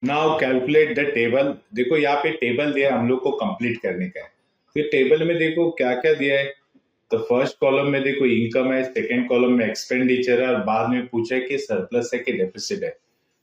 Now calculate the table. देखो यहाँ पे टेबल दिया है, हम लोग को कंप्लीट करने का है। फिर टेबल में देखो क्या क्या दिया है। तो फर्स्ट कॉलम में देखो इनकम है, सेकंड कॉलम में एक्सपेंडिचर है और बाद में पूछा है कि सरप्लस है कि डेफिसिट है।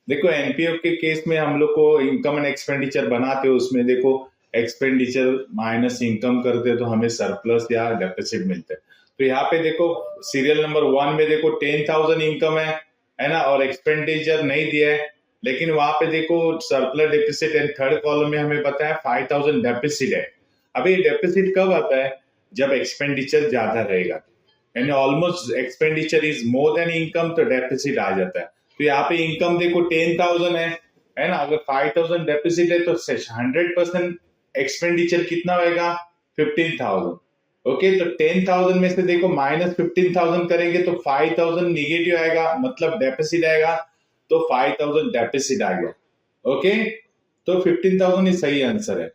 देखो एनपीओ के केस में हम लोग को इनकम एंड एक्सपेंडिचर बनाते हो, उसमें देखो एक्सपेंडिचर माइनस इनकम करते हैं तो हमें सरप्लस या डेफिसिट मिलता है। तो यहाँ पे देखो सीरियल नंबर 1 में देखो 10,000 इनकम है ना, और एक्सपेंडिचर नहीं दिया है, लेकिन वहां पे देखो surplus deficit and third column में हमें बताया 5,000 डेफिसिट है। अभी डेफिसिट कब आता है? जब एक्सपेंडिचर ज्यादा रहेगा, यानी almost expenditure is more than income, तो डेफिसिट आ जाता है। तो यहाँ पे इनकम देखो 10,000 है ना, अगर 5,000 डेफिसिट है तो 100% एक्सपेंडिचर कितना होगा? 15,000। ओके, तो 10,000 में से देखो माइनस 15,000 करेंगे तो 5,000 निगेटिव आएगा, मतलब डेफिसिट आएगा। तो 5,000 डेफिसिट आ गया। ओके, तो 15,000 ही सही आंसर है।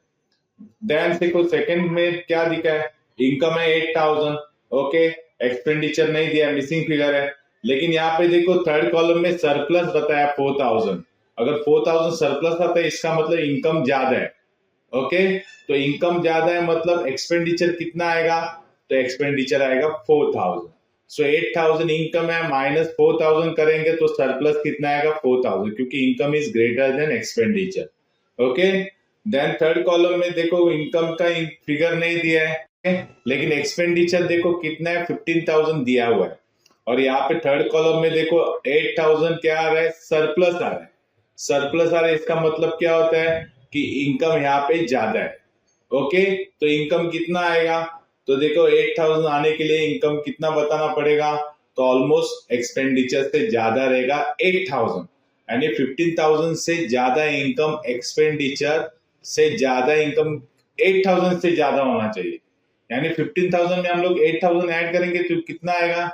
देन देखो सेकंड में क्या दिखा है, इनकम है 8,000। ओके, एक्सपेंडिचर नहीं दिया, मिसिंग फिगर है। लेकिन यहाँ पे देखो थर्ड कॉलम में सरप्लस बताया 4,000। अगर 4,000 सरप्लस आता है इसका मतलब इनकम ज्यादा है। ओके, तो इनकम ज्यादा है मतलब एक्सपेंडिचर कितना आएगा? तो एक्सपेंडिचर आएगा 4,000। सो 8,000 इनकम है, माइनस 4,000 करेंगे तो सरप्लस कितना आएगा? 4,000, क्योंकि income is greater than expenditure. Okay, then third column में देखो इनकम का फिगर नहीं दिया है, लेकिन एक्सपेंडिचर देखो कितना है? 15,000 दिया हुआ है। और यहाँ पे थर्ड कॉलम में देखो 8,000 क्या आ रहा है? सरप्लस आ रहा है। सरप्लस आ रहा है इसका मतलब क्या होता है कि इनकम यहाँ पे ज्यादा है। ओके, तो इनकम कितना आएगा? तो देखो 8,000 आने के लिए इनकम कितना बताना पड़ेगा? तो ऑलमोस्ट एक्सपेंडिचर से ज्यादा रहेगा 8,000, यानी 15,000 से ज्यादा इनकम एक्सपेंडिचर से ज्यादा इनकम 8,000 से ज्यादा होना चाहिए। यानी 15,000 में हम लोग 8,000 ऐड करेंगे तो कितना आएगा?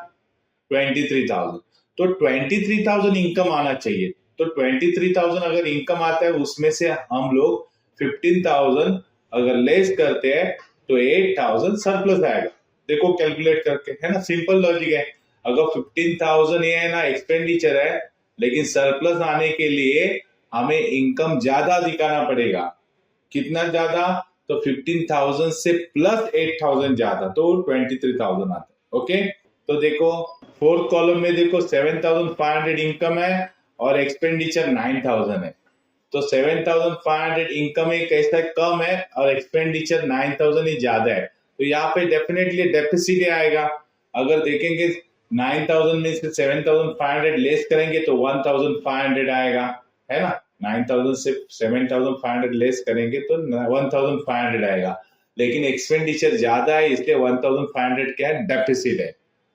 23,000। तो 23,000 इनकम आना चाहिए। तो 23,000 अगर इनकम आता है उसमें से हम लोग 15,000 अगर लेस करते हैं तो 8,000 सरप्लस आएगा। देखो कैलकुलेट करके, है ना, सिंपल लॉजिक है। अगर 15,000 ये है ना एक्सपेंडिचर है, लेकिन सरप्लस आने के लिए हमें इनकम ज्यादा दिखाना पड़ेगा। कितना ज्यादा? तो 15,000 से प्लस 8,000 ज्यादा, तो 23,000 आता है। ओके, तो देखो फोर्थ कॉलम में देखो 7,500 इनकम है और एक्सपेंडिचर 9,000 है। तो 7,500 इनकम एक ऐसा कम है और एक्सपेंडिचर 9,000 ही ज्यादा है, तो यहाँ पे डेफिनेटली डेफिसिट आएगा। अगर देखेंगे 9,000 में से 7,500 लेस करेंगे तो 1,500 आएगा, है ना। 9,000 से 7,500 लेस करेंगे तो 1,500 आएगा, लेकिन एक्सपेंडिचर ज्यादा है इसलिए 1,500 क्या है? डेफिसिट है।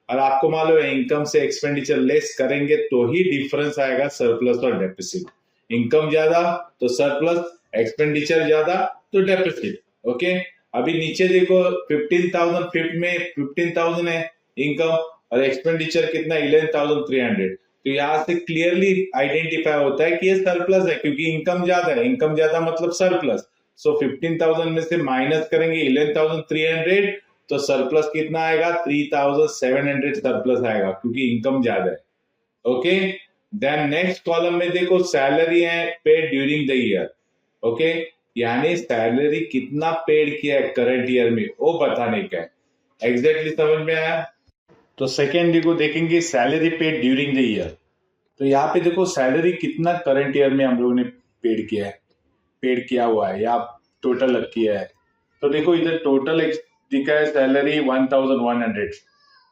और आपको मालूम है इनकम से एक्सपेंडिचर लेस करेंगे तो ही डिफरेंस आएगा सरप्लस और डेफिसिट। इनकम ज्यादा तो सरप्लस, एक्सपेंडिचर ज्यादा तो डेफिसिट। ओके, अभी नीचे देखो 15,000, फिफ्थ में 15,000 है इनकम और एक्सपेंडिचर कितना? 11,300। तो यहाँ से क्लियरली आइडेंटिफाई होता है कि ये सरप्लस है, क्योंकि इनकम ज्यादा है। इनकम ज्यादा मतलब सरप्लस। सो 15,000 में से माइनस करेंगे 11,300, तो सरप्लस कितना आएगा? 3,700 सरप्लस आएगा, क्योंकि इनकम ज्यादा है। ओके, देन नेक्स्ट कॉलम में देखो सैलरी है paid during the year. Okay, यानी सैलरी कितना पेड किया है करंट ईयर में वो बताने का है। एग्जैक्टली समझ में आया? तो सेकेंड को देखेंगे salary paid during the year. तो यहाँ पे देखो सैलरी कितना करंट ईयर में हम लोगों ने पेड किया है, पेड किया हुआ है या टोटल किया है। तो देखो इधर टोटल दिखा है सैलरी 1,100।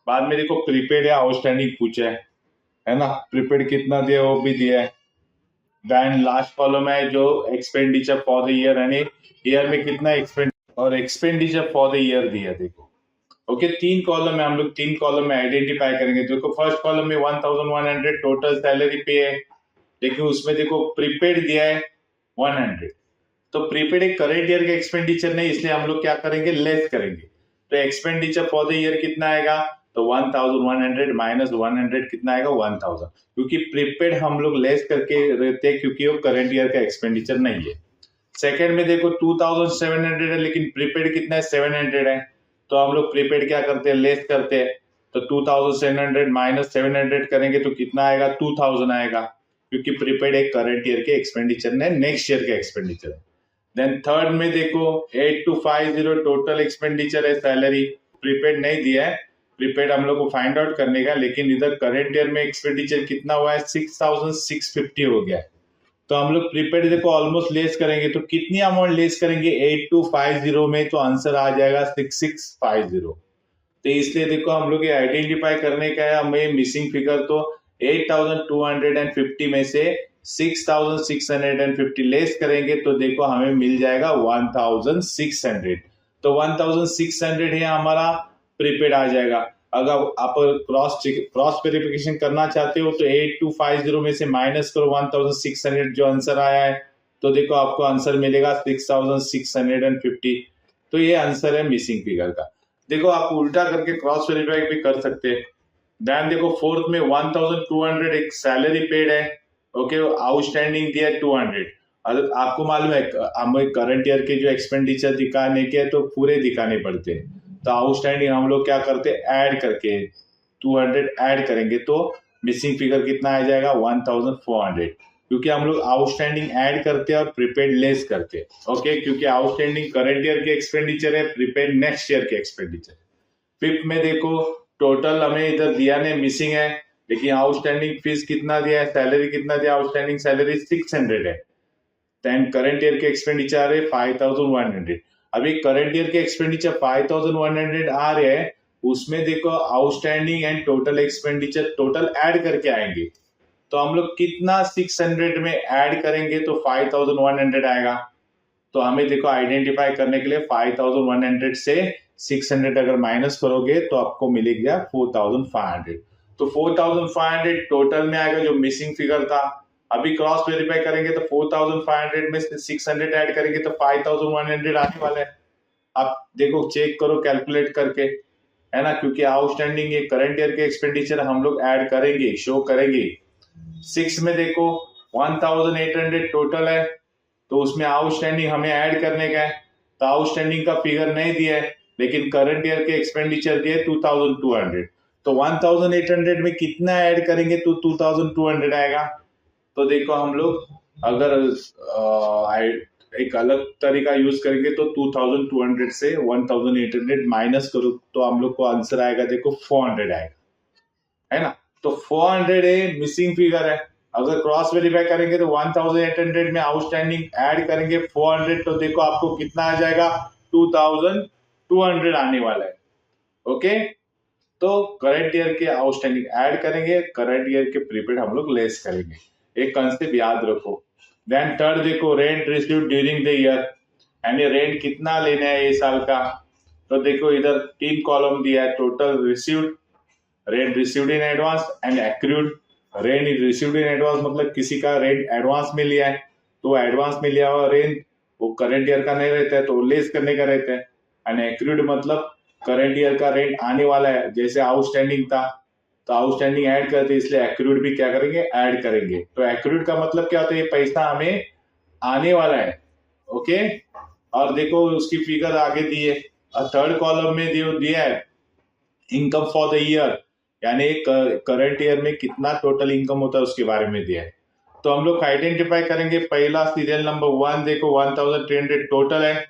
बाद में देखो प्रीपेड या आउटस्टैंडिंग पूछा है ना, प्रीपेड कितना दिया वो भी दिया है। देन लास्ट कॉलम है जो एक्सपेंडिचर फॉर द ईयर, यानी ईयर में कितना एक्सपेंड और एक्सपेंडिचर फॉर द ईयर दिया। देखो ओके, तीन कॉलम है, हम लोग तीन कॉलम में आइडेंटिफाई करेंगे। देखो फर्स्ट कॉलम में 1,100 टोटल सैलरी पे है, लेकिन उसमें देखो प्रीपेड दिया है 100। तो प्रीपेड एक करंट ईयर का एक्सपेंडिचर नहीं, इसलिए हम लोग क्या करेंगे? लेस करेंगे। तो एक्सपेंडिचर फॉर द ईयर कितना आएगा? तो 1,100 माइनस 100 कितना आएगा? 1,000, क्योंकि प्रीपेड हम लोग लेस करके रहते हैं क्योंकि वो करंट ईयर का एक्सपेंडिचर नहीं है। सेकेंड में देखो 2,700 है, लेकिन प्रीपेड कितना है? 700 है। तो हम लोग प्रीपेड क्या करते हैं? लेस करते हैं। तो 2,700 माइनस 700 करेंगे तो कितना आएगा? 2,000 आएगा। क्योंकि प्रीपेड एक करंट ईयर के एक्सपेंडिचर ने नेक्स्ट ईयर के एक्सपेंडिचर है। देन थर्ड में देखो 8250 टोटल एक्सपेंडिचर है, सैलरी प्रीपेड नहीं दिया है, प्रीपेड हम लोग को फाइंड आउट करने का, लेकिन इधर करंट ईयर में एक्सपेंडिचर कितना हुआ है 6650 हो गया है। तो हम लोग प्रीपेड देखो ऑलमोस्ट लेस करेंगे तो कितनी अमाउंट लेस करेंगे 8250 में, तो आंसर आ जाएगा 6650। तो इसलिए देखो हम लोग ये आइडेंटिफाई करने का है हमें मिसिंग फिगर, तो 8250 में से 6650 लेस करेंगे तो देखो हमें मिल जाएगा 1600। तो 1600 है हमारा प्रीपेड आ जाएगा। अगर आप क्रॉस वेरिफिकेशन करना चाहते हो तो 8250 में से माइनस करो 1600 जो आंसर आया है, तो देखो आपको आंसर मिलेगा 6650। तो ये आंसर है मिसिंग फिगर का। देखो आप उल्टा करके क्रॉस वेरीफाई भी कर सकते हैं। ध्यान देखो फोर्थ में 1200 एक सैलरी पेड है, ओके, आउटस्टैंडिंग दिया 200। अगर आपको मालूम है हमें करंट ईयर के जो एक्सपेंडिचर दिखाने के तो पूरे दिखाने पड़ते हैं, तो आउटस्टैंडिंग हम लोग क्या करते हैं ऐड करके 200 ऐड करेंगे तो मिसिंग फिगर कितना आ जाएगा 1400, क्योंकि हम लोग आउटस्टैंडिंग ऐड करते हैं और प्रीपेड लेस करते हैं, ओके, क्योंकि आउटस्टैंडिंग करंट ईयर के एक्सपेंडिचर है, प्रीपेड नेक्स्ट ईयर के एक्सपेंडिचर। फिफ्थ में देखो टोटल हमें इधर दिया ने मिसिंग है, लेकिन आउटस्टैंडिंग फीस कितना दिया है, सैलरी कितना दिया, आउटस्टैंडिंग सैलरी 600 है। देन करंट ईयर के एक्सपेंडिचर है 5100। अभी करंट ईयर के एक्सपेंडिचर 5100 आ रहे हैं, उसमें देखो outstanding and total expenditure total add करके आएंगे, तो हम लोग कितना 600 में ऐड करेंगे तो 5100 आएगा। तो हमें देखो आइडेंटिफाई करने के लिए 5100 से 600 अगर माइनस करोगे तो आपको मिलेगा 4500। तो 4500 टोटल में आएगा जो मिसिंग फिगर था। अभी क्रॉस वेरीफाई करेंगे तो 4500 में से 600 ऐड करेंगे तो 5100 आने वाला है। आप देखो चेक करो कैलकुलेट करके, है ना, क्योंकि आउटस्टैंडिंग ये करंट ईयर के एक्सपेंडिचर हम लोग ऐड करेंगे, शो करेंगे। 6 में देखो 1800 टोटल है, तो उसमें आउटस्टैंडिंग हमें ऐड करने का है, तो आउटस्टैंडिंग का फिगर नहीं दिया है, लेकिन करंट ईयर के एक्सपेंडिचर दिए 2200। तो 1800 में कितना ऐड करेंगे तो 2200 आएगा। तो देखो हम लोग अगर एक अलग तरीका यूज करेंगे तो 2200 से 1800 माइनस करो तो हम लोग को आंसर आएगा देखो 400 आएगा, है ना। तो 400 है मिसिंग फिगर है। अगर क्रॉस वेरीफाई करेंगे तो 1800 में आउटस्टैंडिंग ऐड करेंगे 400, तो देखो आपको कितना आ जाएगा 2200 आने वाला है, ओके। तो करंट ईयर के आउटस्टैंडिंग ऐड करेंगे, करंट ईयर के प्रीपेड हम लोग लेस करेंगे, एक कंसेप्ट याद रखो। देन थर्ड देखो rent received during the year, यानी रेंट कितना लेना है ये साल का। तो देखो इधर 3 कॉलम दिया है, total received, rent received in advance and accrued. Rent received in advance मतलब किसी का रेंट एडवांस में लिया है, तो एडवांस में लिया हुआ रेंट वो करंट ईयर का नहीं रहता है तो लेस करने का रहता है। एंड एक्रूड मतलब करंट ईयर का रेंट आने वाला है, जैसे आउटस्टैंडिंग था तो आउटस्टैंडिंग ऐड करते इसलिए एक्रूड भी क्या करेंगे ऐड करेंगे। तो एक्रूड का मतलब क्या होता है, ये पैसा हमें आने वाला है, ओके। और देखो उसकी फिगर आगे दी है, और थर्ड कॉलम में दिया है इनकम फॉर द ईयर, यानी करंट ईयर में कितना टोटल इनकम होता है उसके बारे में दिया है। तो हम लोग आइडेंटिफाई करेंगे, पहला सीरियल नंबर 1 देखो 1300 टोटल है,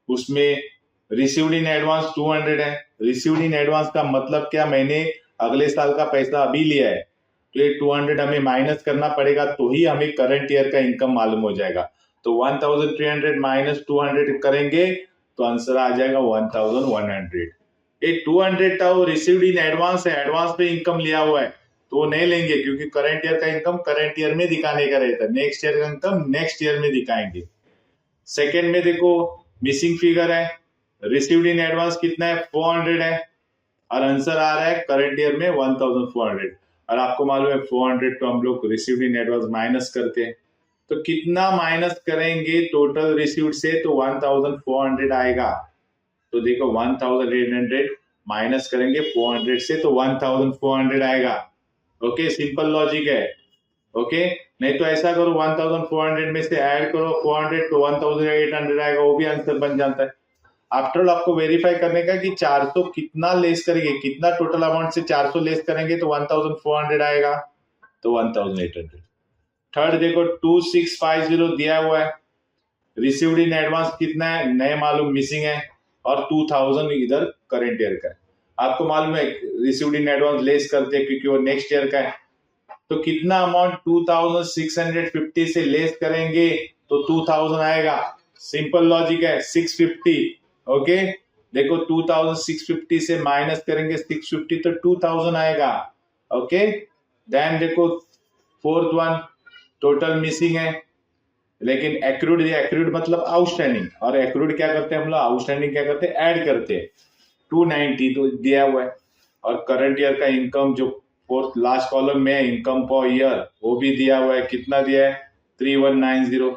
उसमें रिसीव्ड इन एडवांस 200 है। रिसीव्ड इन एडवांस का मतलब क्या, मैंने अगले साल का पैसा अभी लिया है, तो ये 200 हमें माइनस करना पड़ेगा तो ही हमें करंट ईयर का इनकम मालूम हो जाएगा। तो 1300 माइनस 200 करेंगे तो आंसर आ जाएगा 1100। ये 200 था वो रिसीव्ड इन एडवांस है, एडवांस पे इनकम लिया हुआ है तो वो नहीं लेंगे, क्योंकि करंट ईयर का इनकम करंट ईयर में दिखाने का रहता है, नेक्स्ट ईयर का इनकम नेक्स्ट ईयर में दिखाएंगे। सेकेंड में देखो मिसिंग फिगर है, रिसीव्ड इन एडवांस कितना है 400 है, और आंसर आ रहा है करंट ईयर में 1400। और आपको मालूम है 400 तो हम लोग रिसीव्ड इन एडवांस माइनस करते हैं, तो कितना माइनस करेंगे टोटल रिसीव्ड से तो 1400 आएगा। तो देखो 1800 माइनस करेंगे 400 से तो 1400 आएगा, ओके, सिंपल लॉजिक है, ओके। नहीं तो ऐसा करो 1400 में से ऐड करो 400 तो 1800 आएगा, वो भी आंसर बन जाता है। आफ्टर ऑल आपको वेरीफाई करने का कि 400 कितना लेस करेंगे, कितना टोटल अमाउंट से 400 लेस करेंगे तो 1400 आएगा, तो 1800। थर्ड देखो 2650 दिया हुआ है, रिसीव्ड इन एडवांस कितना है नए मालूम मिसिंग है, और 2000 इधर करंट ईयर का है। आपको मालूम है रिसीव्ड इन एडवांस लेस करते हैं क्योंकि वो नेक्स्ट ईयर का है, तो कितना अमाउंट 2650 से लेस करेंगे तो 2000 आएगा। सिंपल लॉजिक है, 650। ओके, देखो 2650 से माइनस करेंगे 650 तो 2000 आएगा। ओके, देन देखो फोर्थ वन टोटल मिसिंग है, लेकिन एक्रूड एक्रूड मतलब आउटस्टैंडिंग, और एक्रूड क्या करते हैं हम लोग, आउटस्टैंडिंग क्या करते हैं ऐड करते हैं। 290 तो दिया हुआ है, और करंट ईयर का इनकम जो फोर्थ लास्ट कॉलम में है इनकम पर ईयर वो भी दिया हुआ है, कितना दिया है 3190।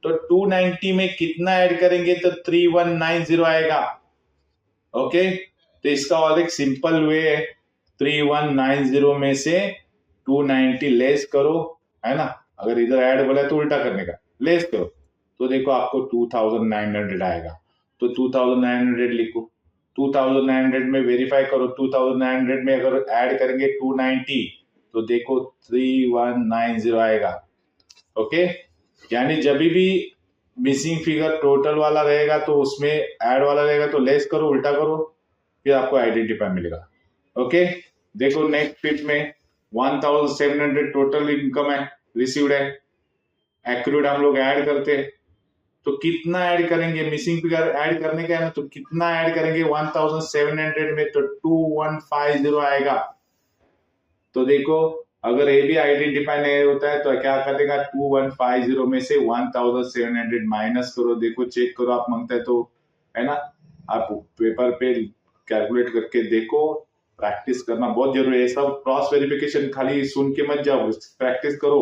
तो 290 में कितना ऐड करेंगे तो 3190 आएगा। ओके, तो इसका और एक सिंपल वे है, 3190 में से 290 लेस करो, है ना, अगर इधर ऐड बोला तो उल्टा करने का, लेस करो तो देखो आपको 2900 आएगा। तो 2900 लिखो, 2900 में वेरीफाई करो, 2900 में अगर ऐड करेंगे 290 तो देखो 3190 आएगा। ओके, यानी जब भी मिसिंग फिगर टोटल वाला रहेगा तो उसमें ऐड वाला रहेगा तो लेस करो, उल्टा करो, फिर आपको आइडेंटिफाई मिलेगा। ओके, देखो नेक्स्ट फिट में 1700 टोटल इनकम है, रिसीव्ड है, एक्रूड हम लोग ऐड करते हैं, तो कितना ऐड करेंगे, मिसिंग फिगर ऐड करने का है ना, तो कितना ऐड करेंगे 1700 में तो 2150 आएगा। तो देखो अगर ये भी आइडेंटिफाई नहीं होता है तो क्या करेगा, 2150 में से 1700 माइनस करो, देखो चेक करो, आप मांगता है तो, है ना, आप पेपर पे कैलकुलेट करके देखो, प्रैक्टिस करना बहुत जरूरी है। सब क्रॉस वेरिफिकेशन खाली सुन के मत जाओ, प्रैक्टिस करो,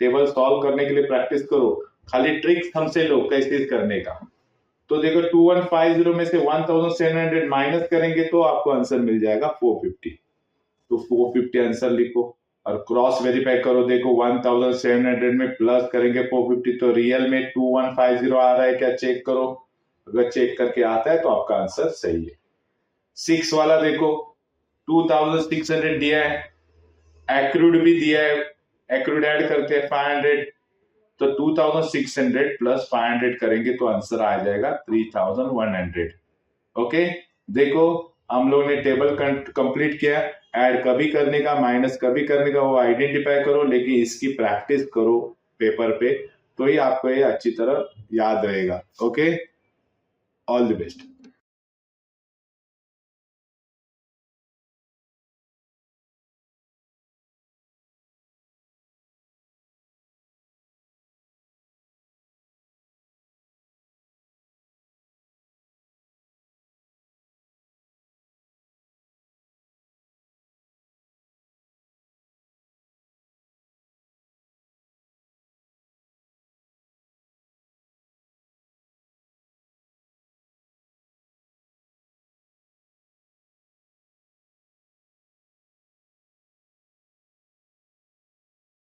टेबल सॉल्व करने के लिए प्रैक्टिस करो, खाली ट्रिक्स हमसे लो कैसे करने का। तो देखो 2150 में से 1700 माइनस करेंगे तो आपको आंसर मिल जाएगा 450, तो 450 आंसर लिखो और क्रॉस वेरीफाई करो, देखो 1700 में प्लस करेंगे 450 तो रियल में 2150 आ रहा है क्या, चेक करो, अगर चेक करके आता है तो आपका आंसर सही है। 6 वाला देखो 2600 दिया है, एक्रूड भी दिया है, एक्रूड ऐड करते हैं 500, तो 2600 प्लस 500 करेंगे तो आंसर आ जाएगा 3100। ओके, देखो हम लोग ने टेबल कंप्लीट किया, ऐड कभी करने का माइनस कभी करने का वो आइडेंटिफाई करो, लेकिन इसकी प्रैक्टिस करो पेपर पे तो ही आपको ये अच्छी तरह याद रहेगा। Okay, all the best.